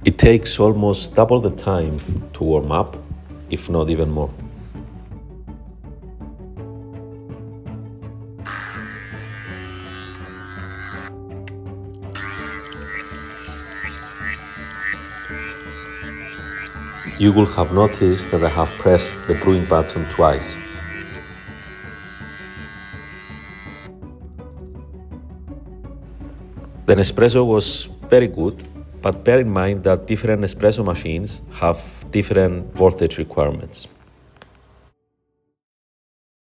It takes almost double the time to warm up, if not even more. You will have noticed that I have pressed the brewing button twice. The Nespresso was very good, but bear in mind that different Nespresso machines have different voltage requirements.